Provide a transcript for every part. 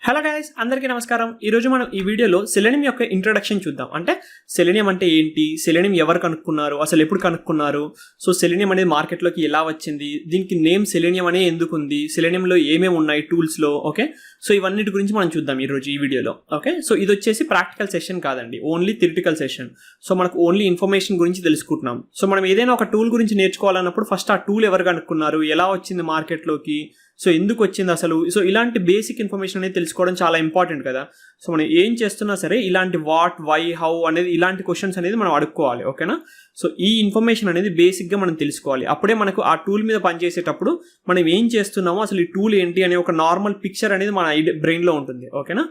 Hello guys, అందరికీ నమస్కారం. ఈరోజు మనం ఈ వీడియోలో సెలెనియం యొక్క ఇంట్రడక్షన్ చూద్దాం. అంటే సెలెనియం అంటే ఏంటి, సెలెనియం ఎవరు కనుక్కున్నారు, అసలు ఎప్పుడు కనుక్కున్నారు, సో సెలెనియం అనేది మార్కెట్లోకి ఎలా వచ్చింది, దీనికి నేమ్ సెలెనియం అనే ఎందుకు ఉంది, సెలెనియంలో ఏమేమి ఉన్నాయి టూల్స్లో. ఓకే, సో ఇవన్నిటి గురించి మనం చూద్దాం ఈరోజు ఈ వీడియోలో. ఓకే, సో ఇది వచ్చేసి ప్రాక్టికల్ సెషన్ కాదండి, ఓన్లీ థియరిటికల్ సెషన్. సో మనకు ఓన్లీ ఇన్ఫర్మేషన్ గురించి తెలుసుకుంటున్నాం. సో మనం ఏదైనా ఒక టూల్ గురించి నేర్చుకోవాలన్నప్పుడు ఫస్ట్ ఆ టూల్ ఎవరు కనుక్కున్నారు, ఎలా వచ్చింది మార్కెట్లోకి, సో ఎందుకు వచ్చింది అసలు, సో ఇలాంటి బేసిక్ ఇన్ఫర్మేషన్ అనేది తెలుసుకోవడం చాలా ఇంపార్టెంట్ కదా. సో మనం ఏం చేస్తున్నా సరే ఇలాంటి వాట్, వై, హౌ అనేది ఇలాంటి క్వశ్చన్స్ అనేది మనం అడుక్కోవాలి. ఓకేనా, సో ఈ ఇన్ఫర్మేషన్ అనేది బేసిక్గా మనం తెలుసుకోవాలి. అప్పుడే మనకు ఆ టూల్ మీద పనిచేసేటప్పుడు మనం ఏం చేస్తున్నామో, అసలు ఈ టూల్ ఏంటి అనే ఒక నార్మల్ పిక్చర్ అనేది మన బ్రెయిన్లో ఉంటుంది. ఓకేనా,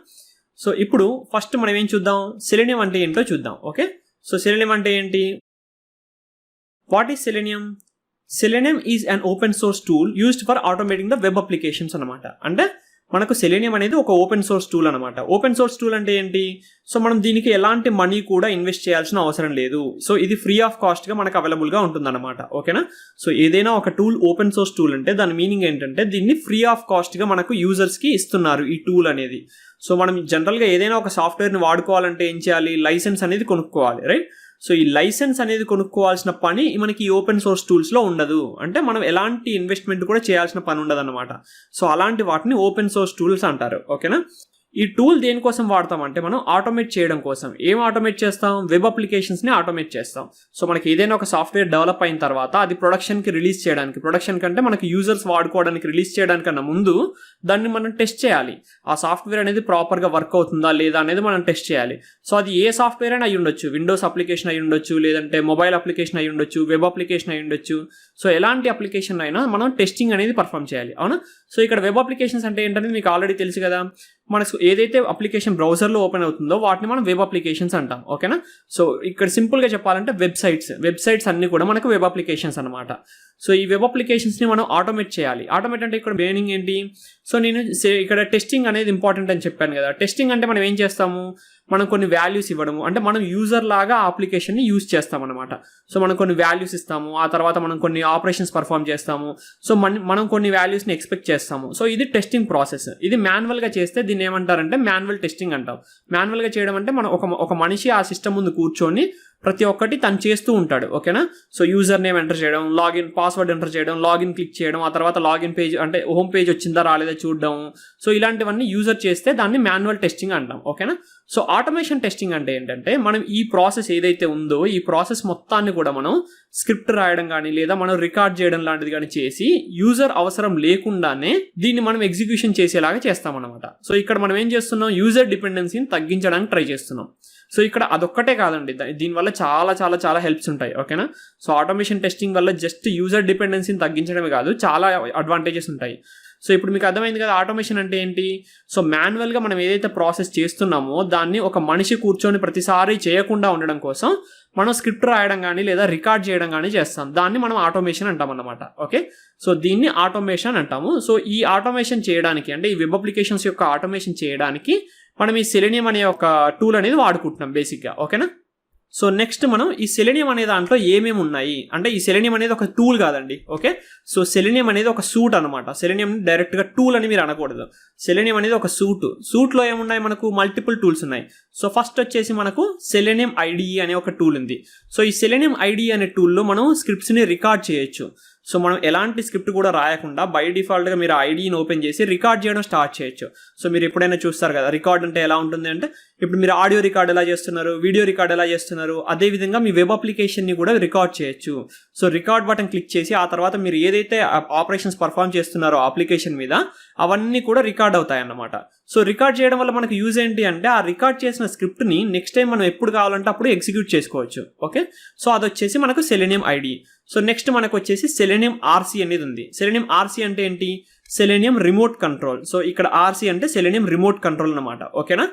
సో ఇప్పుడు ఫస్ట్ మనం ఏం చూద్దాం, సెలెనియం అంటే ఏంటో చూద్దాం. ఓకే, సో సెలెనియం అంటే ఏంటి, what is selenium? Selenium is an open source tool used for automating the web applications అనమాట. అంటే మనకు సెలెనియం అనేది ఒక ఓపెన్ సోర్స్ టూల్ అనమాట. ఓపెన్ సోర్స్ టూల్ అంటే ఏంటి, సో మనం దీనికి ఎలాంటి మనీ కూడా ఇన్వెస్ట్ చేయాల్సిన అవసరం లేదు. సో ఇది ఫ్రీ ఆఫ్ కాస్ట్గా మనకు అవైలబుల్గా ఉంటుందన్నమాట. ఓకేనా, సో ఏదైనా ఒక టూల్ ఓపెన్ సోర్స్ టూల్ అంటే దాని మీనింగ్ ఏంటంటే దీన్ని ఫ్రీ ఆఫ్ కాస్ట్గా మనకు యూజర్స్కి ఇస్తున్నారు ఈ టూల్ అనేది. సో మనం జనరల్గా ఏదైనా ఒక సాఫ్ట్వేర్ని వాడుకోవాలంటే ఏం చేయాలి, లైసెన్స్ అనేది కొనుక్కోవాలి, రైట్. సో ఈ లైసెన్స్ అనేది కొనుక్కోవాల్సిన పని మనకి ఈ ఓపెన్ సోర్స్ టూల్స్లో ఉండదు. అంటే మనం ఎలాంటి ఇన్వెస్ట్మెంట్ కూడా చేయాల్సిన పని ఉండదు అనమాట. సో అలాంటి వాటిని ఓపెన్ సోర్స్ టూల్స్ అంటారు. ఓకేనా, ఈ టూల్ దేనికోసం వాడతామంటే మనం ఆటోమేట్ చేయడం కోసం. ఏం ఆటోమేట్ చేస్తాం, వెబ్ అప్లికేషన్స్ని ఆటోమేట్ చేస్తాం. సో మనకి ఏదైనా ఒక సాఫ్ట్వేర్ డెవలప్ అయిన తర్వాత అది ప్రొడక్షన్కి రిలీజ్ చేయడానికి, ప్రొడక్షన్ కంటే మనకి యూజర్స్ వాడుకోవడానికి రిలీజ్ చేయడానికన్నా ముందు దాన్ని మనం టెస్ట్ చేయాలి. ఆ సాఫ్ట్వేర్ అనేది ప్రాపర్గా వర్క్ అవుతుందా లేదా అనేది మనం టెస్ట్ చేయాలి. సో అది ఏ సాఫ్ట్వేర్ అయినా అయి ఉండొచ్చు, విండోస్ అప్లికేషన్ అయి ఉండొచ్చు, లేదంటే మొబైల్ అప్లికేషన్ అయి ఉండొచ్చు, వెబ్ అప్లికేషన్ అయి ఉండొచ్చు. సో ఎలాంటి అప్లికేషన్ అయినా మనం టెస్టింగ్ అనేది పర్ఫామ్ చేయాలి. అవునా, సో ఇక్కడ వెబ్ అప్లికేషన్స్ అంటే ఏంటనేది మీకు ఆల్రెడీ తెలుసు కదా. మనకు ఏదైతే అప్లికేషన్ బ్రౌజర్లో ఓపెన్ అవుతుందో వాటిని మనం వెబ్ అప్లికేషన్స్ అంటాం. ఓకేనా, సో ఇక్కడ సింపుల్గా చెప్పాలంటే వెబ్సైట్స్ అన్ని కూడా మనకు వెబ్ అప్లికేషన్స్ అనమాట. సో ఈ వెబ్ అప్లికేషన్స్ని మనం ఆటోమేట్ చేయాలి. ఆటోమేట్ అంటే ఇక్కడ మీనింగ్ ఏంటి, సో నేను ఇక్కడ టెస్టింగ్ అనేది ఇంపార్టెంట్ అని చెప్పాను కదా. టెస్టింగ్ అంటే మనం ఏం చేస్తాము, మనం కొన్ని వాల్యూస్ ఇవ్వడము, అంటే మనం యూజర్ లాగా ఆ అప్లికేషన్ని యూజ్ చేస్తామన్నమాట. సో మనం కొన్ని వాల్యూస్ ఇస్తాము, ఆ తర్వాత మనం కొన్ని ఆపరేషన్స్ పర్ఫామ్ చేస్తాము. సో మనం కొన్ని వాల్యూస్ని ఎక్స్పెక్ట్ చేస్తాము. సో ఇది టెస్టింగ్ ప్రాసెస్. ఇది మాన్యువల్గా చేస్తే దీన్ని ఏమంటారంటే మాన్యువల్ టెస్టింగ్ అంటాం. మాన్యువల్గా చేయడం అంటే మనం ఒక మనిషి ఆ సిస్టమ్ ముందు కూర్చొని ప్రతి ఒక్కటి తను చేస్తూ ఉంటాడు. ఓకేనా, సో యూజర్ నేమ్ ఎంటర్ చేయడం, లాగిన్ పాస్వర్డ్ ఎంటర్ చేయడం, లాగిన్ క్లిక్ చేయడం, ఆ తర్వాత లాగిన్ పేజ్ అంటే హోమ్ పేజ్ వచ్చిందా రాలేదా చూడడం. సో ఇలాంటివన్నీ యూజర్ చేస్తే దాన్ని మాన్యువల్ టెస్టింగ్ అంటాం. ఓకేనా, సో ఆటోమేషన్ టెస్టింగ్ అంటే ఏంటంటే మనం ఈ ప్రాసెస్ ఏదైతే ఉందో ఈ ప్రాసెస్ మొత్తాన్ని కూడా మనం స్క్రిప్ట్ రాయడం కానీ లేదా మనం రికార్డ్ చేయడం లాంటిది కానీ చేసి యూజర్ అవసరం లేకుండానే దీన్ని మనం ఎగ్జిక్యూషన్ చేసేలాగా చేస్తామన్నమాట. సో ఇక్కడ మనం ఏం చేస్తున్నాం, యూజర్ డిపెండెన్సీని తగ్గించడానికి ట్రై చేస్తున్నాం. సో ఇక్కడ అదొక్కటే కాదండి, దీనివల్ల చాలా చాలా చాలా హెల్ప్స్ ఉంటాయి. ఓకేనా, సో ఆటోమేషన్ టెస్టింగ్ వల్ల జస్ట్ యూజర్ డిపెండెన్సీని తగ్గించడమే కాదు, చాలా అడ్వాంటేజెస్ ఉంటాయి. సో ఇప్పుడు మీకు అర్థమైంది కదా ఆటోమేషన్ అంటే ఏంటి. సో మాన్యువల్గా మనం ఏదైతే ప్రాసెస్ చేస్తున్నామో దాన్ని ఒక మనిషి కూర్చొని ప్రతిసారి చేయకుండా ఉండడం కోసం మనం స్క్రిప్ట్ రాయడం కానీ లేదా రికార్డ్ చేయడం కానీ చేస్తాం. దాన్ని మనం ఆటోమేషన్ అంటాం అన్నమాట. ఓకే, సో దీన్ని ఆటోమేషన్ అంటాము. సో ఈ ఆటోమేషన్ చేయడానికి అంటే ఈ వెబ్ అప్లికేషన్స్ యొక్క ఆటోమేషన్ చేయడానికి మనం ఈ సెలెనియం అనే ఒక టూల్ అనేది వాడుకుంటున్నాం బేసిక్గా. ఓకేనా, సో నెక్స్ట్ మనం ఈ సెలెనియం అనే దాంట్లో ఏమేమి ఉన్నాయి అంటే ఈ సెలెనియం అనేది ఒక టూల్ కాదండి. ఓకే, సో సెలెనియం అనేది ఒక సూట్ అనమాట. సెలెనియం డైరెక్ట్గా టూల్ అని మీరు అనకూడదు. సెలెనియం అనేది ఒక సూట్లో ఏమున్నాయి, మనకు మల్టిపుల్ టూల్స్ ఉన్నాయి. సో ఫస్ట్ వచ్చేసి మనకు సెలెనియం ఐడిఈ అనే ఒక టూల్ ఉంది. సో ఈ సెలెనియం ఐడిఈ అనే టూల్లో మనం స్క్రిప్ట్స్ని రికార్డ్ చేయొచ్చు. సో మనం ఎలాంటి స్క్రిప్ట్ కూడా రాయకుండా బై డిఫాల్ట్గా మీరు ఐడిని ఓపెన్ చేసి రికార్డ్ చేయడం స్టార్ట్ చేయొచ్చు. సో మీరు ఎప్పుడైనా చూస్తారు కదా రికార్డ్ అంటే ఎలా ఉంటుంది అంటే, ఇప్పుడు మీరు ఆడియో రికార్డ్ ఎలా చేస్తున్నారు, వీడియో రికార్డ్ ఎలా చేస్తున్నారు, అదేవిధంగా మీ వెబ్ అప్లికేషన్ని కూడా రికార్డ్ చేయొచ్చు. సో రికార్డ్ బటన్ క్లిక్ చేసి ఆ తర్వాత మీరు ఏదైతే ఆపరేషన్స్ పర్ఫామ్ చేస్తున్నారో అప్లికేషన్ మీద అవన్నీ కూడా రికార్డ్ అవుతాయి అన్నమాట. సో రికార్డ్ చేయడం వల్ల మనకు యూజ్ ఏంటి అంటే ఆ రికార్డ్ చేసిన స్క్రిప్ట్ని నెక్స్ట్ టైం మనం ఎప్పుడు కావాలంటే అప్పుడు ఎగ్జిక్యూట్ చేసుకోవచ్చు. ఓకే, సో అది వచ్చేసి మనకు సెలెనియం ఐడి. సో నెక్స్ట్ మనకు వచ్చేసి సెలెనియం ఆర్సీ అనేది ఉంది. సెలెనియం ఆర్సీ అంటే ఏంటి, సెలెనియం రిమోట్ కంట్రోల్. సో ఇక్కడ ఆర్సీ అంటే సెలెనియం రిమోట్ కంట్రోల్ అనమాట. ఓకేనా,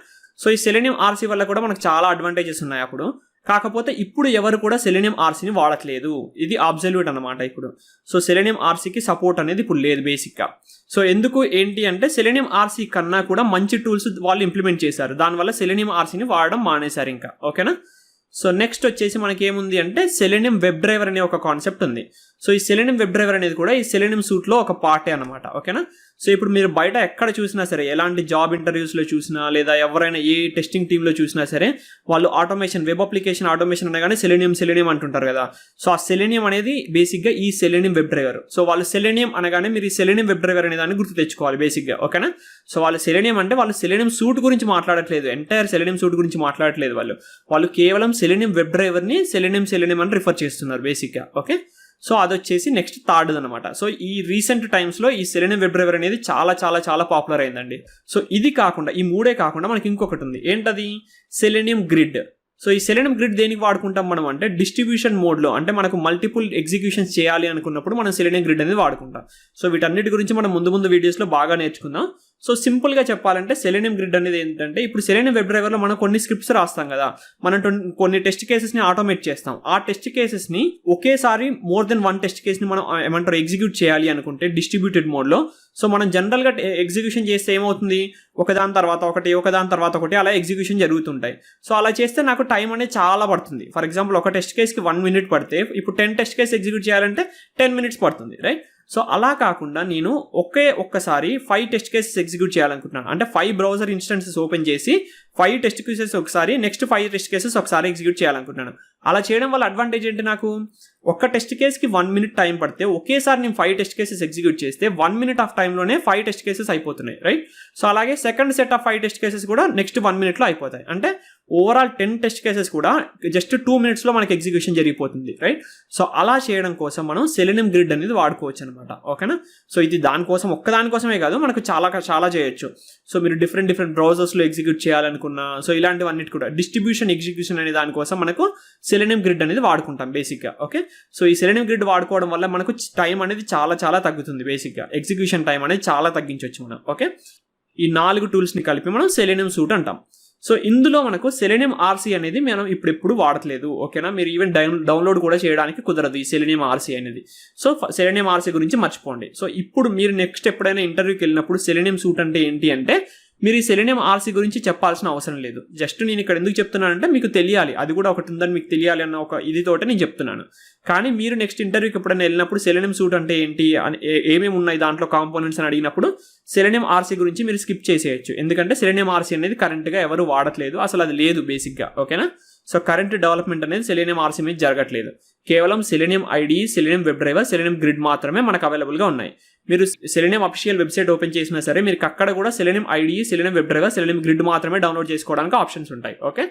సో ఈ సెలెనియం ఆర్సీ వల్ల కూడా మనకు చాలా అడ్వాంటేజెస్ ఉన్నాయి అప్పుడు. కాకపోతే ఇప్పుడు ఎవరు కూడా సెలెనియం ఆర్సీని వాడట్లేదు, ఇది అబ్సల్యూట్ అనమాట ఇప్పుడు. సో సెలెనియం ఆర్సీకి సపోర్ట్ అనేది ఇప్పుడు లేదు బేసిక్గా. సో ఎందుకు ఏంటి అంటే సెలెనియం ఆర్సీ కన్నా కూడా మంచి టూల్స్ వాళ్ళు ఇంప్లిమెంట్ చేశారు, దానివల్ల సెలెనియం ఆర్సీని వాడడం మానేశారు ఇంకా. ఓకేనా, సో నెక్స్ట్ వచ్చేసి మనకి ఏముంది అంటే సెలెనియం వెబ్ డ్రైవర్ అనే ఒక కాన్సెప్ట్ ఉంది. సో ఈ సెలెనియం వెబ్ డ్రైవర్ అనేది కూడా ఈ సెలెనియం సూట్లో ఒక పార్టే అనమాట. ఓకేనా. సో ఇప్పుడు మీరు బయట ఎక్కడ చూసినా సరే, ఎలాంటి జాబ్ ఇంటర్వ్యూస్లో చూసినా లేదా ఎవరైనా ఏ టెస్టింగ్ టీంలో చూసినా సరే, వాళ్ళు ఆటోమేషన్, వెబ్ అప్లికేషన్ ఆటోమేషన్ అనగానే సెలెనియం అంటుంటారు కదా. సో ఆ సెలెనియం అనేది బేసిక్గా ఈ సెలెనియం వెబ్ డ్రైవర్. సో వాళ్ళు సెలెనియం అనగానే మీరు ఈ సెలెనియం వెబ్ డ్రైవర్ అనే దాన్ని గుర్తు తెచ్చుకోవాలి బేసిక్గా. ఓకేనా. సో వాళ్ళు సెలెనియం అంటే వాళ్ళు సెలెనియం సూట్ గురించి మాట్లాడట్లేదు, ఎంటైర్ సెలెనియం సూట్ గురించి మాట్లాడట్లేదు. వాళ్ళు కేవలం సెలెనియం వెబ్ డ్రైవర్ని సెలెనియం అని రిఫర్ చేస్తున్నారు బేసిక్గా. ఓకే. సో అది వచ్చేసి నెక్స్ట్ థర్డ్ అనమాట. సో ఈ రీసెంట్ టైమ్స్లో ఈ సెలెనియం వెబ్ డ్రైవర్ అనేది చాలా చాలా చాలా పాపులర్ అయిందండి. సో ఇది కాకుండా, ఈ మూడే కాకుండా మనకి ఇంకొకటి ఉంది. ఏంటది? Selenium grid. సో ఈ సెలెనియం గ్రిడ్ దేనికి వాడుకుంటాం మనం అంటే డిస్ట్రిబ్యూషన్ మోడ్లో, అంటే మనకు మల్టిపుల్ ఎగ్జిక్యూషన్స్ చేయాలి అనుకున్నప్పుడు మనం సెలెనియం గ్రిడ్ అనేది వాడుకుంటాం. సో వీటన్నిటి గురించి మనం ముందు వీడియోస్లో బాగా నేర్చుకుందాం. సో సింపుల్గా చెప్పాలంటే సెలెనియం గ్రిడ్ అనేది ఏంటంటే, ఇప్పుడు సెలెనియం వెబ్ డ్రైవర్లో మనం కొన్ని స్క్రిప్ట్స్ రాస్తాం కదా, మనం కొన్ని టెస్ట్ కేసెస్ని ఆటోమేట్ చేస్తాం. ఆ టెస్ట్ కేసెస్ని ఒకేసారి మోర్ దెన్ వన్ టెస్ట్ కేస్ని మనం ఏమంటారు ఎగ్జిక్యూట్ చేయాలి అనుకుంటే డిస్ట్రిబ్యూటెడ్ మోడ్లో, సో మనం జనరల్గా ఎగ్జిక్యూషన్ చేస్తే ఏమవుతుంది, ఒకదాని తర్వాత ఒకటి అలా ఎగ్జిక్యూషన్ జరుగుతుంటాయి. సో అలా చేస్తే నాకు టైం అనేది చాలా పడుతుంది. ఫర్ ఎగ్జాంపుల్ ఒక టెస్ట్ కేస్కి 1 minute పడితే, ఇప్పుడు 10 టెస్ట్ కేస్ ఎగ్జిక్యూట్ చేయాలంటే 10 minutes పడుతుంది, రైట్. సో అలా కాకుండా నేను ఒక్కసారి 5 టెస్ట్ కేసెస్ ఎగ్జిక్యూట్ చేయాలనుకుంటున్నాను. అంటే 5 బ్రౌజర్ ఇన్స్టెన్సెస్ ఓపెన్ చేసి 5 టెస్ట్ కేసెస్ ఒకసారి, నెక్స్ట్ 5 టెస్ట్ కేసెస్ ఒకసారి ఎగ్జిక్యూట్ చేయాలనుకుంటున్నాను. అలా చేయడం వల్ల అడ్వాంటేజ్ ఏంటి, నాకు ఒక్క టెస్ట్ కేస్కి 1 minute టైం పడితే ఒకేసారి నేను 5 టెస్ట్ కేసెస్ ఎగ్జిక్యూట్ చేస్తే 1 minute ఆఫ్ టైంలోనే 5 టెస్ట్ కేసెస్ అయిపోతున్నాయి, రైట్. సో అలాగే second set of 5 test cases కూడా నెక్స్ట్ 1 minute అయిపోతాయి. అంటే ఓవరాల్ 10 టెస్ట్ కేసెస్ కూడా జస్ట్ 2 minutesలో మనకి ఎగ్జిక్యూషన్ జరిగిపోతుంది, రైట్. సో అలా చేయడం కోసం మనం సెలెనియం గ్రిడ్ అనేది వాడుకోవచ్చు అనమాట. ఓకేనా. సో ఇది ఒక్కదానికోసమే కాదు, మనకు చాలా చేయొచ్చు. సో మీరు డిఫరెంట్ బ్రౌజర్స్లో ఎగ్జిక్యూట్ చేయాలనుకున్నా, సో ఇలాంటివన్నిటి కూడా ఎగ్జిక్యూషన్ అనే దానికోసం మనకు సెలెనియం గ్రిడ్ అనేది వాడుకుంటాం బేసిక్గా. ఓకే. సో ఈ సెలెనియం గ్రిడ్ వాడుకోవడం వల్ల మనకు టైం అనేది చాలా తగ్గుతుంది. బేసిక్గా ఎగ్జిక్యూషన్ టైం అనేది చాలా తగ్గించవచ్చు మనం. ఓకే. ఈ 4 టూల్స్ని కలిపి మనం సెలెనియం సూట్ అంటాం. సో ఇందులో మనకు సెలెనియం ఆర్సీ అనేది మనం ఇప్పుడు వాడట్లేదు. ఓకేనా. మీరు ఈవెన్ డౌన్లోడ్ కూడా చేయడానికి కుదరదు ఈ సెలెనియం ఆర్సీ అనేది. సో సెలెనియం ఆర్సీ గురించి మర్చిపోండి. సో ఇప్పుడు మీరు నెక్స్ట్ ఎప్పుడైనా ఇంటర్వ్యూకి వెళ్ళినప్పుడు సెలెనియం సూట్ అంటే ఏంటి అంటే, మీరు ఈ సెలెనియం ఆర్సీ గురించి చెప్పాల్సిన అవసరం లేదు. జస్ట్ నేను ఇక్కడ ఎందుకు చెప్తున్నానంటే, మీకు తెలియాలి, అది కూడా ఒకటి ఉందని మీకు తెలియాలి అన్న ఒక ఇదితోటే నేను చెప్తున్నాను. కానీ మీరు నెక్స్ట్ ఇంటర్వ్యూకి ఎప్పుడైనా వెళ్ళినప్పుడు సెలెనియం సూట్ అంటే ఏంటి, ఏమేమి ఉన్నాయి దాంట్లో కాంపోనెంట్స్ అని అడిగినప్పుడు సెలెనియం ఆర్సీ గురించి మీరు స్కిప్ చేసేయచ్చు. ఎందుకంటే సెలెనియం ఆర్సీ అనేది కరెంట్గా ఎవరు వాడట్లేదు, అసలు అది లేదు బేసిక్గా. ఓకేనా. సో కరెంట్ డెవలప్మెంట్ అనేది సెలెనియం ఆర్సీ మీద జరగట్లేదు. కేవలం selenium ID, selenium web driver, selenium grid మాత్రమే మనకు అవైలబుల్గా ఉన్నాయి. మీరు సెలెనియం అఫీషియల్ వెబ్సైట్ ఓపెన్ చేసినా సరే మీకు అక్కడ కూడా selenium ID, selenium web driver, selenium grid మాత్రమే డౌన్లోడ్ చేసుకోవడానికి ఆప్షన్స్ ఉంటాయి. ఓకే.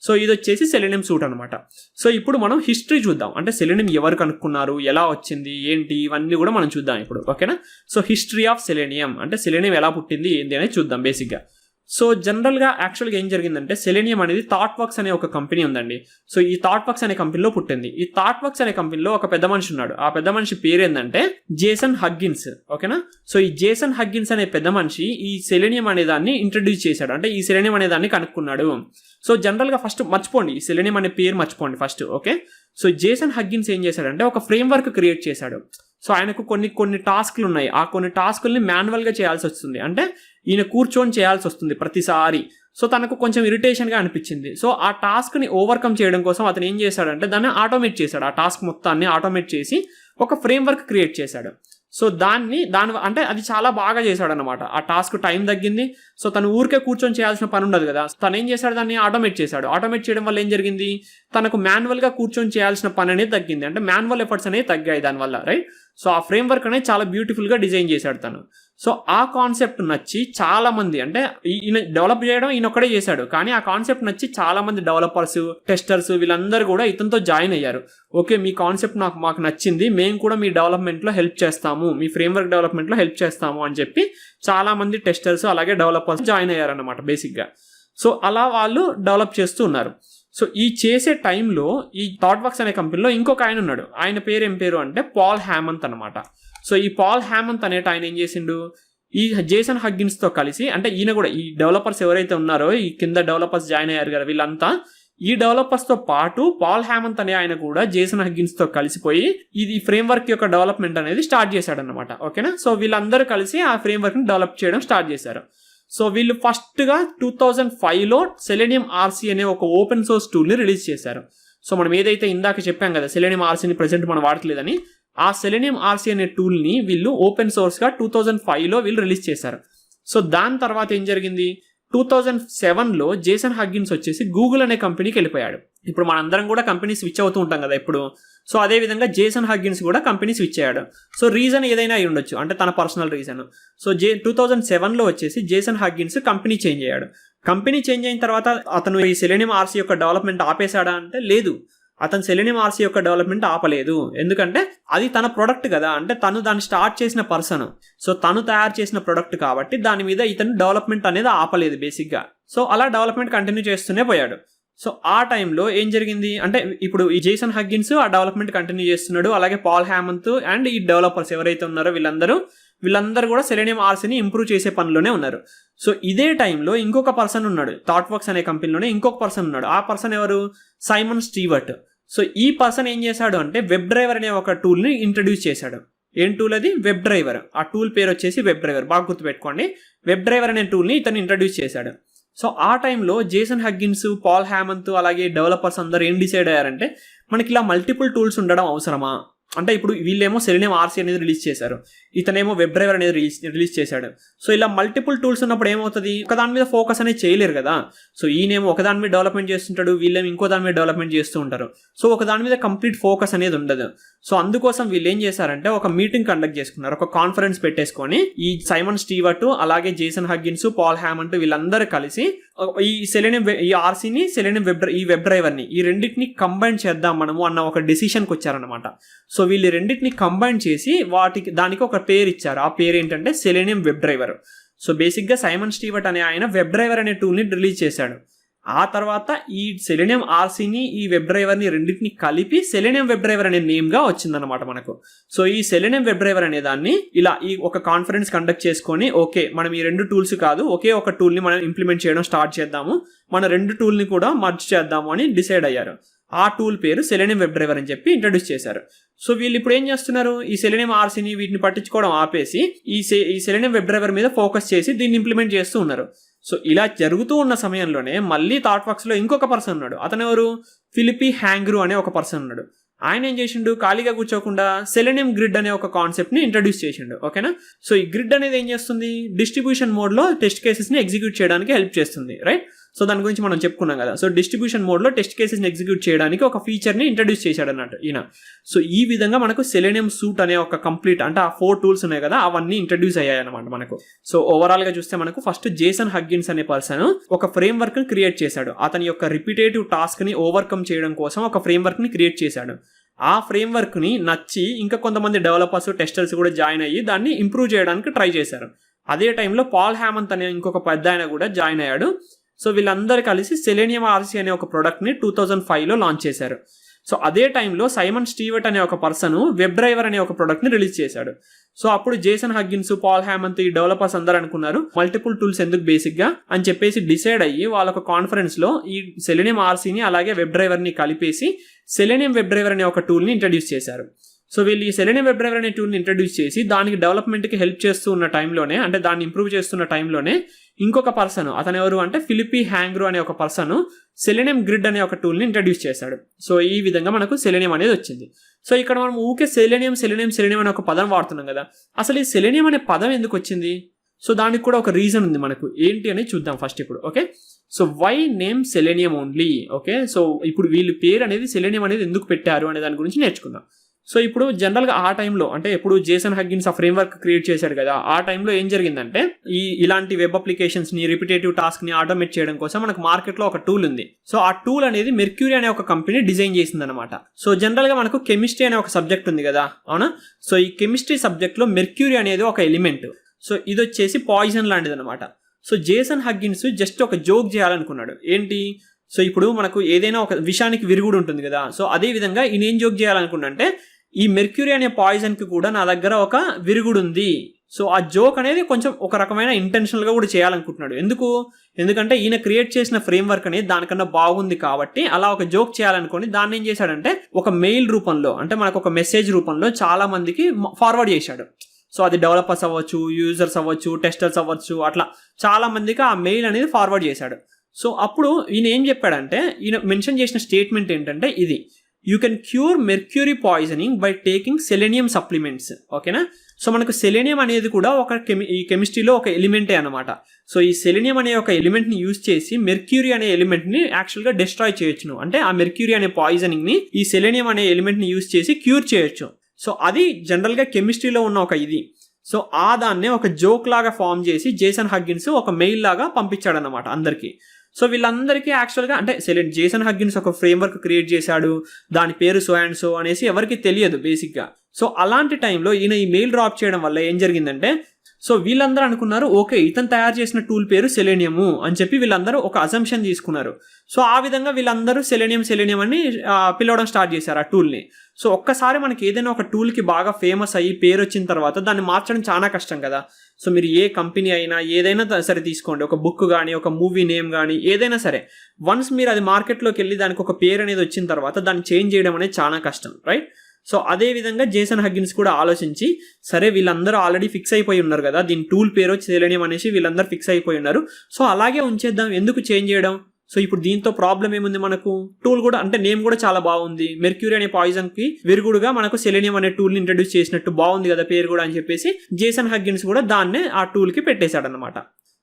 సో ఇది వచ్చేసి సెలెనియం సూట్ అనమాట. సో ఇప్పుడు మనం హిస్టరీ చూద్దాం. అంటే సెలెనియం ఎవరు కనుక్కున్నారు, ఎలా వచ్చింది, ఏంటి, ఇవన్నీ కూడా మనం చూద్దాం ఇప్పుడు. ఓకేనా. సో హిస్టరీ ఆఫ్ సెలెనియం అంటే సెలెనియం ఎలా పుట్టింది ఏంటి అనేది చూద్దాం బేసిక్గా. సో జనరల్గా యాక్చువల్గా ఏం జరిగిందంటే, సెలెనియం అనేది థాట్వర్క్స్ అనే ఒక కంపెనీ ఉందండి. సో ఈ థాట్వర్క్స్ అనే కంపెనీలో పుట్టింది. ఈ థాట్వర్క్స్ అనే కంపెనీలో ఒక పెద్ద మనిషి ఉన్నాడు. ఆ పెద్ద మనిషి పేరు ఏంటంటే జేసన్ హగ్గిన్స్. ఓకేనా. సో ఈ జేసన్ హగ్గిన్స్ అనే పెద్ద మనిషి ఈ సెలెనియం అనే దాన్ని ఇంట్రడ్యూస్ చేశాడు. అంటే ఈ సెలెనియం అనే దాన్ని కనుక్కున్నాడు. సో జనరల్గా ఫస్ట్ మర్చిపోండి, ఈ సెలెనియం అనే పేరు మర్చిపోండి ఫస్ట్. ఓకే. సో జేసన్ హగ్గిన్స్ ఏం చేశాడంటే ఒక ఫ్రేమ్వర్క్ క్రియేట్ చేశాడు. సో ఆయనకు కొన్ని టాస్క్లు ఉన్నాయి. ఆ కొన్ని టాస్కుల్ని మాన్యువల్గా చేయాల్సి వస్తుంది. అంటే ఈయన కూర్చొని చేయాల్సి వస్తుంది ప్రతిసారి. సో తనకు కొంచెం ఇరిటేషన్గా అనిపించింది. సో ఆ టాస్క్ని ఓవర్కమ్ చేయడం కోసం అతను ఏం చేశాడంటే దాన్ని ఆటోమేట్ చేశాడు. ఆ టాస్క్ మొత్తాన్ని ఆటోమేట్ చేసి ఒక ఫ్రేమ్వర్క్ క్రియేట్ చేశాడు. సో దాని అంటే అది చాలా బాగా చేశాడు అనమాట. ఆ టాస్క్ టైం తగ్గింది. సో తను ఊరికే కూర్చొని చేయాల్సిన పని ఉండదు కదా. తను ఏం చేశాడు, దాన్ని ఆటోమేట్ చేశాడు. ఆటోమేట్ చేయడం వల్ల ఏం జరిగింది, తనకు మాన్యువల్గా కూర్చొని చేయాల్సిన పని అనేది తగ్గింది. అంటే మాన్యువల్ ఎఫర్ట్స్ అనేవి తగ్గాయి దానివల్ల, రైట్. సో ఆ ఫ్రేమ్వర్క్ అనేది చాలా బ్యూటిఫుల్గా డిజైన్ చేశాడు తను. సో ఆ కాన్సెప్ట్ నచ్చి చాలా మంది, అంటే ఈయన డెవలప్ చేయడం ఈయన ఒక్కడే చేశాడు, కానీ ఆ కాన్సెప్ట్ నచ్చి చాలా మంది డెవలపర్స్, టెస్టర్స్ వీళ్ళందరూ కూడా ఇతనితో జాయిన్ అయ్యారు. ఓకే, మీ కాన్సెప్ట్ మాకు నచ్చింది, మేము కూడా మీ డెవలప్మెంట్లో హెల్ప్ చేస్తాము, మీ ఫ్రేమ్వర్క్ డెవలప్మెంట్లో హెల్ప్ చేస్తాము అని చెప్పి చాలా మంది టెస్టర్స్ అలాగే డెవలపర్స్ జాయిన్ అయ్యారన్నమాట బేసిక్గా. సో అలా వాళ్ళు డెవలప్ చేస్తూ ఉన్నారు. సో ఈ చేసే టైంలో ఈ థాట్వర్క్స్ అనే కంపెనీలో ఇంకొక ఆయన ఉన్నాడు. ఆయన పేరు ఏం పేరు అంటే పాల్ హ్యామంత్ అనమాట. సో ఈ పాల్ హ్యామంత్ అనేట ఆయన ఏం చేసిండు, ఈ జేసన్ హగ్గిన్స్తో కలిసి, అంటే ఈయన కూడా ఈ డెవలపర్స్ ఎవరైతే ఉన్నారో ఈ కింద డెవలపర్స్ జాయిన్ అయ్యారు కదా వీళ్ళంతా, ఈ డెవలపర్స్తో పాటు పాల్ హ్యామంత్ అనే ఆయన కూడా జేసన్ హగ్గిన్స్తో కలిసిపోయి ఇది ఫ్రేమ్వర్క్ యొక్క డెవలప్మెంట్ అనేది స్టార్ట్ చేశాడు అనమాట. ఓకేనా. సో వీళ్ళందరూ కలిసి ఆ ఫ్రేమ్వర్క్ని డెవలప్ చేయడం స్టార్ట్ చేశారు. సో వీళ్ళు ఫస్ట్గా 2005లో సెలెనియం ఆర్సీ అనే ఒక ఓపెన్ సోర్స్ టూల్ని రిలీజ్ చేశారు. సో మనం ఏదైతే ఇందాక చెప్పాం కదా సెలెనియం ఆర్సీని ప్రెసెంట్ మనం వాడట్లేదని, ఆ సెలెనియం ఆర్సీ అనే టూల్ని వీళ్ళు ఓపెన్ సోర్స్గా 2005లో వీళ్ళు రిలీజ్ చేశారు. సో దాని తర్వాత ఏం జరిగింది, 2007లో జేసన్ హగ్గిన్స్ వచ్చేసి గూగుల్ అనే కంపెనీకి వెళ్ళిపోయాడు. ఇప్పుడు మనందరం కూడా కంపెనీ స్విచ్ అవుతూ ఉంటాం కదా ఇప్పుడు. సో అదే విధంగా జేసన్ హగ్గిన్స్ కూడా కంపెనీ స్విచ్ అయ్యాడు. సో రీజన్ ఏదైనా అయి ఉండొచ్చు, అంటే తన పర్సనల్ రీజన్. సో 2007లో వచ్చేసి జేసన్ హగ్గిన్స్ కంపెనీ చేంజ్ అయ్యాడు. కంపెనీ చేంజ్ అయిన తర్వాత అతను ఈ సెలెనియం ఆర్సీ యొక్క డెవలప్మెంట్ ఆపేశాడా అంటే లేదు, అతను సెలెనియం ఆర్సీ యొక్క డెవలప్మెంట్ ఆపలేదు. ఎందుకంటే అది తన ప్రొడక్ట్ కదా, అంటే తను దాన్ని స్టార్ట్ చేసిన పర్సన్, సో తను తయారు చేసిన ప్రొడక్ట్ కాబట్టి దాని మీద ఇతను డెవలప్మెంట్ అనేది ఆపలేదు బేసిక్గా. సో అలా డెవలప్మెంట్ కంటిన్యూ చేస్తూనే పోయాడు. సో ఆ టైంలో ఏం జరిగింది అంటే ఇప్పుడు ఈ జేసన్ హగ్గిన్స్ ఆ డెవలప్మెంట్ కంటిన్యూ చేస్తున్నాడు, అలాగే పాల్ హ్యామంత్ అండ్ ఈ డెవలపర్స్ ఎవరైతే ఉన్నారో వీళ్ళందరూ కూడా సెలెనియం ఆర్సీని ఇంప్రూవ్ చేసే పనిలోనే ఉన్నారు. సో ఇదే టైంలో ఇంకొక పర్సన్ ఉన్నాడు, థాట్వర్క్స్ అనే కంపెనీలోనే ఇంకొక పర్సన్ ఉన్నాడు. ఆ పర్సన్ ఎవరు, సైమన్ స్టీవర్ట్. సో ఈ పర్సన్ ఏం చేశాడు అంటే వెబ్ డ్రైవర్ అనే ఒక టూల్ని ఇంట్రడ్యూస్ చేశాడు. ఏం టూల్ అది, వెబ్ డ్రైవర్. ఆ టూల్ పేరు వచ్చేసి వెబ్ డ్రైవర్, బాగా గుర్తుపెట్టుకోండి. వెబ్ డ్రైవర్ అనే టూల్ని ఇతను ఇంట్రడ్యూస్ చేశాడు. సో ఆ టైంలో జేసన్ హగ్గిన్స్, పాల్ హ్యామంత్ అలాగే డెవలపర్స్ అందరూ ఏం డిసైడ్ అయ్యారంటే మనకి ఇలా మల్టిపుల్ టూల్స్ ఉండడం అవసరమా, అంటే ఇప్పుడు వీళ్ళేమో సెలెనియం ఆర్సీ అనేది రిలీజ్ చేశారు, ఇతనేమో వెబ్ డ్రైవర్ అనేది రిలీజ్ చేశాడు. సో ఇలా మల్టిపుల్ టూల్స్ ఉన్నప్పుడు ఏమవుతుంది, ఒక దాని మీద ఫోకస్ అనేది చేయలేరు కదా. సో ఈయనేమో ఒక దాని మీద డెవలప్మెంట్ చేస్తుంటాడు, వీళ్ళేమో ఇంకో దాని మీద డెవలప్మెంట్ చేస్తూ ఉంటారు. సో ఒక దాని మీద కంప్లీట్ ఫోకస్ అనేది ఉండదు. సో అందుకోసం వీళ్ళు ఏం చేశారంటే ఒక మీటింగ్ కండక్ట్ చేసుకున్నారు, ఒక కాన్ఫరెన్స్ పెట్టేసుకొని ఈ సైమన్ స్టీవర్ట్ అలాగే జేసన్ హగ్గిన్స్, పాల్ హ్యామంట్ వీళ్ళందరూ కలిసి ఈ సెలెనియం ఈ ఆర్సీని, సెలెనియం వెబ్ డ్రైవర్ని ఈ రెండింటిని కంబైన్ చేద్దాం మనము అన్న ఒక డెసిషన్కి వచ్చారనమాట. సో వీళ్ళు రెండింటిని కంబైన్ చేసి దానికి ఒక పేరు ఇచ్చారు. ఆ పేరు ఏంటంటే సెలెనియం వెబ్ డ్రైవర్. సో బేసిక్గా సైమన్ స్టీవర్ట్ అనే ఆయన వెబ్ డ్రైవర్ అనే టూల్ని రిలీజ్ చేశాడు. ఆ తర్వాత ఈ సెలెనియం ఆర్సీని ఈ వెబ్ డ్రైవర్ని రెండింటిని కలిపి సెలెనియం వెబ్ డ్రైవర్ అనే నేమ్గా వచ్చిందనమాట మనకు. సో ఈ సెలెనియం వెబ్ డ్రైవర్ అనే దాన్ని ఇలా ఈ ఒక కాన్ఫరెన్స్ కండక్ట్ చేసుకొని ఓకే మనం ఈ రెండు టూల్స్ కాదు ఒకే ఒక టూల్ని మనం ఇంప్లిమెంట్ చేయడం స్టార్ట్ చేద్దాము, మన రెండు టూల్ని కూడా మర్జ్ చేద్దాము అని డిసైడ్ అయ్యారు. ఆ టూల్ పేరు సెలెనియం వెబ్ డ్రైవర్ అని చెప్పి ఇంట్రడ్యూస్ చేశారు. సో వీళ్ళు ఇప్పుడు ఏం చేస్తున్నారు, ఈ సెలెనియం ఆర్సీని వీటిని పట్టించుకోవడం ఆపేసి ఈ సెలెనియం వెబ్ డ్రైవర్ మీద ఫోకస్ చేసి దీన్ని ఇంప్లిమెంట్ చేస్తూ ఉన్నారు. సో ఇలా జరుగుతూ ఉన్న సమయంలోనే మళ్ళీ థాట్వర్క్స్లో ఇంకొక పర్సన్ ఉన్నాడు. అతను ఎవరు, ఫిలిపి హ్యాంగ్రూ అనే ఒక పర్సన్ ఉన్నాడు. ఆయన ఏం చేసిండు, ఖాళీగా కూర్చోకుండా సెలెనియం గ్రిడ్ అనే ఒక కాన్సెప్ట్ని ఇంట్రడ్యూస్ చేసిండు. ఓకేనా. సో ఈ గ్రిడ్ అనేది ఏం చేస్తుంది, డిస్ట్రిబ్యూషన్ మోడ్లో టెస్ట్ కేసెస్ని ఎగ్జిక్యూట్ చేయడానికి హెల్ప్ చేస్తుంది, రైట్. సో దాని గురించి మనం చెప్పుకున్నాం కదా. సో డిస్ట్రిబ్యూషన్ మోడ్లో టెస్ట్ కేసెస్ని ఎగ్జిక్యూట్ చేయడానికి ఒక ఫీచర్ని ఇంట్రడ్యూస్ చేశాడు అన్నట్టు ఈయన. సో ఈ విధంగా మనకు సెలెనియం సూట్ అనే ఒక కంప్లీట్ అంటే ఆ 4 టూల్స్ ఉన్నాయి కదా అవన్నీ ఇంట్రడ్యూస్ అయ్యాయి అనమాట మనకు. సో ఓవరాల్గా చూస్తే మనకు ఫస్ట్ జేసన్ హగ్గిన్స్ అనే పర్సన్ ఒక ఫ్రేమ్ వర్క్ని క్రియేట్ చేశాడు. అతని యొక్క రిపిటేటివ్ టాస్క్ని ఓవర్కమ్ చేయడం కోసం ఒక ఫ్రేమ్ వర్క్ని క్రియేట్ చేశాడు. ఆ ఫ్రేమ్ వర్క్ని నచ్చి ఇంకా కొంతమంది డెవలపర్స్, టెస్టర్స్ కూడా జాయిన్ అయ్యి దాన్ని ఇంప్రూవ్ చేయడానికి ట్రై చేశారు. అదే టైంలో పాల్ హ్యామంత్ అనే ఇంకొక పెద్ద ఆయన కూడా జాయిన్ అయ్యాడు. సో వీళ్ళందరూ కలిసి సెలెనియం ఆర్సీ అనే ఒక ప్రోడక్ట్ని 2005లో లాంచ్ చేశారు. సో అదే టైంలో సైమన్ స్టీవర్ట్ అనే ఒక పర్సన్ వెబ్ డ్రైవర్ అనే ఒక ప్రోడక్ట్ని రిలీజ్ చేశాడు. సో అప్పుడు జేసన్ హగ్గిన్స్, పాల్ హ్యామంత్ ఈ డెవలపర్స్ అందరూ అనుకున్నారు మల్టిపుల్ టూల్స్ ఎందుకు బేసిక్గా అని చెప్పేసి డిసైడ్ అయ్యి వాళ్ళొక కాన్ఫరెన్స్లో ఈ సెలెనియం ఆర్సీని అలాగే వెబ్ డ్రైవర్ని కలిపేసి సెలెనియం వెబ్ డ్రైవర్ అనే ఒక టూల్ని ఇంట్రడ్యూస్ చేశారు. సో వీళ్ళు ఈ సెలెనియం వెబ్ డ్రైవర్ అనే టూల్ని ఇంట్రడ్యూస్ చేసి దానికి డెవలప్మెంట్కి హెల్ప్ చేస్తూ ఉన్న టైంలోనే, అంటే దాన్ని ఇంప్రూవ్ చేస్తున్న టైంలోనే ఇంకొక పర్సన్, అతను ఎవరు అంటే ఫిలిపి హ్యాంగ్రూ అనే ఒక పర్సన్ సెలెనియం గ్రిడ్ అనే ఒక టూల్ని ఇంట్రడ్యూస్ చేశాడు. సో ఈ విధంగా మనకు సెలెనియం అనేది వచ్చింది. సో ఇక్కడ మనం ఊకే సెలెనియం అనే ఒక పదం వాడుతున్నాం కదా, అసలు ఈ సెలెనియం అనే పదం ఎందుకు వచ్చింది? సో దానికి కూడా ఒక రీజన్ ఉంది మనకు, ఏంటి అని చూద్దాం ఫస్ట్ ఇప్పుడు. Okay, so why name selenium only? Okay, so ఇప్పుడు వీళ్ళు పేరు అనేది సెలెనియం అనేది ఎందుకు పెట్టారు అనే దాని గురించి నేర్చుకుందాం. సో ఇప్పుడు జనరల్గా ఆ టైంలో అంటే ఎప్పుడు జేసన్ హగ్గిన్స్ ఆ ఫ్రేమ్వర్క్ క్రియేట్ చేశాడు కదా, ఆ టైంలో ఏం జరిగిందంటే ఇలాంటి వెబ్ అప్లికేషన్స్ని, రిపిటేటివ్ టాస్క్ని ఆటోమేట్ చేయడం కోసం మనకు మార్కెట్లో ఒక టూల్ ఉంది. సో ఆ టూల్ అనేది మెర్క్యూరీ అనే ఒక కంపెనీ డిజైన్ చేసింది అనమాట. సో జనరల్గా మనకు కెమిస్ట్రీ అనే ఒక సబ్జెక్ట్ ఉంది కదా, అవునా. సో ఈ కెమిస్ట్రీ సబ్జెక్ట్లో మెర్క్యూరీ అనేది ఒక ఎలిమెంట్. సో ఇది వచ్చేసి పాయిజన్ లాంటిది అనమాట. సో జేసన్ హగ్గిన్స్ జస్ట్ ఒక జోక్ చేయాలనుకున్నాడు. ఏంటి, సో ఇప్పుడు మనకు ఏదైనా ఒక విషయానికి విరుగుడు ఉంటుంది కదా, సో అదే విధంగా ఈయన ఏం జోక్ చేయాలనుకున్నంటే ఈ మెర్క్యూరీ అనే పాయిజన్కి కూడా నా దగ్గర ఒక విరుగుడు ఉంది. సో ఆ జోక్ అనేది కొంచెం ఒక రకమైన ఇంటెన్షనల్గా కూడా చేయాలనుకుంటున్నాడు. ఎందుకంటే ఈయన క్రియేట్ చేసిన ఫ్రేమ్వర్క్ అనేది దానికన్నా బాగుంది కాబట్టి అలా ఒక జోక్ చేయాలనుకొని దాన్ని ఏం చేశాడంటే ఒక మెయిల్ రూపంలో, అంటే మనకు ఒక మెసేజ్ రూపంలో చాలా మందికి ఫార్వర్డ్ చేశాడు. సో అది డెవలపర్స్ అవ్వచ్చు, యూజర్స్ అవ్వచ్చు, టెస్టర్స్ అవ్వచ్చు, అట్లా చాలా మందికి ఆ మెయిల్ అనేది ఫార్వర్డ్ చేశాడు. సో అప్పుడు ఈయన ఏం చెప్పాడంటే, ఈయన మెన్షన్ చేసిన స్టేట్మెంట్ ఏంటంటే ఇది: you can cure mercury poisoning by taking selenium supplements. ఓకేనా? సో మనకు సెలెనియం అనేది కూడా ఒక ఈ కెమిస్ట్రీలో ఒక ఎలిమెంటే అనమాట. సో ఈ సెలెనియం అనే ఒక ఎలిమెంట్ని యూజ్ చేసి మెర్క్యూరీ అనే ఎలిమెంట్ని యాక్చువల్గా డిస్ట్రాయ్ చేయొచ్చు. అంటే ఆ మెర్క్యూరీ అనే పాయిజనింగ్ని ఈ సెలెనియం అనే ఎలిమెంట్ని యూజ్ చేసి క్యూర్ చేయొచ్చు. సో అది జనరల్గా కెమిస్ట్రీలో ఉన్న ఒక ఇది. సో ఆ దాన్నే ఒక జోక్ లాగా ఫామ్ చేసి జేసన్ హగ్గిన్స్ ఒక మెయిల్ లాగా పంపించాడనమాట అందరికీ. సో వీళ్ళందరికీ యాక్చువల్గా అంటే జేసన్ హగ్గిన్స్ ఒక ఫ్రేమ్వర్క్ క్రియేట్ చేశాడు, దాని పేరు సో అండ్ సో అనేసి ఎవరికి తెలియదు బేసిక్గా. సో అలాంటి టైంలో ఈయన ఈ మెయిల్ డ్రాప్ చేయడం వల్ల ఏం జరిగిందంటే, సో వీళ్ళందరూ అనుకున్నారు ఓకే ఇతను తయారు చేసిన టూల్ పేరు సెలెనియము అని చెప్పి వీళ్ళందరూ ఒక అజంప్షన్ తీసుకున్నారు. సో ఆ విధంగా వీళ్ళందరూ సెలెనియం అని పిలవడం స్టార్ట్ చేశారు ఆ టూల్ని. సో ఒక్కసారి మనకి ఏదైనా ఒక టూల్కి బాగా ఫేమస్ అయ్యి పేరు వచ్చిన తర్వాత దాన్ని మార్చడం చాలా కష్టం కదా. సో మీరు ఏ కంపెనీ అయినా ఏదైనా సరే తీసుకోండి, ఒక బుక్ కానీ ఒక మూవీ నేమ్ కానీ ఏదైనా సరే, వన్స్ మీరు అది మార్కెట్లోకి వెళ్ళి దానికి ఒక పేరు అనేది వచ్చిన తర్వాత దాన్ని చేంజ్ చేయడం అనేది చాలా కష్టం, రైట్? సో అదే విధంగా జేసన్ హగ్గిన్స్ కూడా ఆలోచించి, సరే వీళ్ళందరూ ఆల్రెడీ ఫిక్స్ అయిపోయి ఉన్నారు కదా, దీని టూల్ పేరు సెలెనియం అనేసి వీళ్ళందరూ ఫిక్స్ అయిపోయి ఉన్నారు, సో అలాగే ఉంచేద్దాం, ఎందుకు చేంజ్ చేయడం. సో ఇప్పుడు దీంతో ప్రాబ్లం ఏముంది, మనకు టూల్ కూడా అంటే నేమ్ కూడా చాలా బాగుంది, మెర్క్యూరీ అనే పాయిజన్ కి విరుగుడుగా మనకు సెలెనియం అనే టూల్ ని ఇంట్రడ్యూస్ చేసినట్టు బాగుంది కదా పేరు కూడా అని చెప్పేసి జేసన్ హగ్గిన్స్ కూడా దాన్నే ఆ టూల్ కి పెట్టేశాడు అనమాట.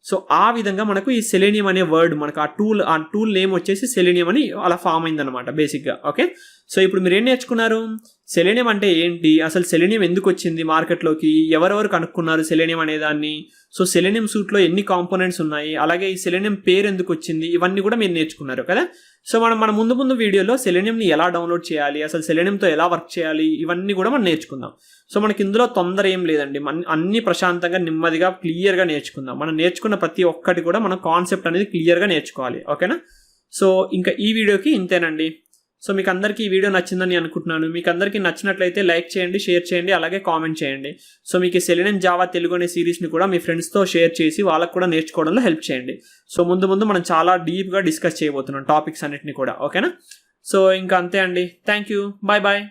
సో ఆ విధంగా మనకు ఈ సెలెనియం అనే వర్డ్ మనకు ఆ టూల్ నేమ్ వచ్చేసి సెలెనియం అని అలా ఫామ్ అయింది అనమాట బేసిక్గా. ఓకే, సో ఇప్పుడు మీరు ఏం నేర్చుకున్నారు, సెలెనియం అంటే ఏంటి, అసలు సెలెనియం ఎందుకు వచ్చింది మార్కెట్లోకి, ఎవరెవరు కనుక్కున్నారు సెలెనియం అనే దాన్ని, సో సెలెనియం సూట్లో ఎన్ని కాంపోనెంట్స్ ఉన్నాయి, అలాగే ఈ సెలెనియం పేరు ఎందుకు వచ్చింది, ఇవన్నీ కూడా మీరు నేర్చుకున్నారు కదా. సో మన ముందు వీడియోలో సెలెనియంని ఎలా డౌన్లోడ్ చేయాలి, అసలు సెలెనియంతో ఎలా వర్క్ చేయాలి, ఇవన్నీ కూడా మనం నేర్చుకుందాం. సో మనకి ఇందులో తొందర ఏం లేదండి, అన్ని ప్రశాంతంగా నెమ్మదిగా క్లియర్గా నేర్చుకుందాం. మనం నేర్చుకున్న ప్రతి ఒక్కటి కూడా మనం కాన్సెప్ట్ అనేది క్లియర్గా నేర్చుకోవాలి. ఓకేనా? సో ఇంకా ఈ వీడియోకి ఇంతేనండి. సో మీకు అందరికీ ఈ వీడియో నచ్చిందని అనుకుంటున్నాను. మీకు అందరికీ నచ్చినట్లయితే లైక్ చేయండి, షేర్ చేయండి, అలాగే కామెంట్ చేయండి. సో మీకు సెలెనియం జావా తెలుగు అనే సిరీస్ని కూడా మీ ఫ్రెండ్స్తో షేర్ చేసి వాళ్ళకు కూడా నేర్చుకోవడంలో హెల్ప్ చేయండి. సో ముందు మనం చాలా డీప్గా డిస్కస్ చేయబోతున్నాం టాపిక్స్ అన్నిటిని కూడా. ఓకేనా? సో ఇంకా అంతే అండి. Thank you. Bye bye.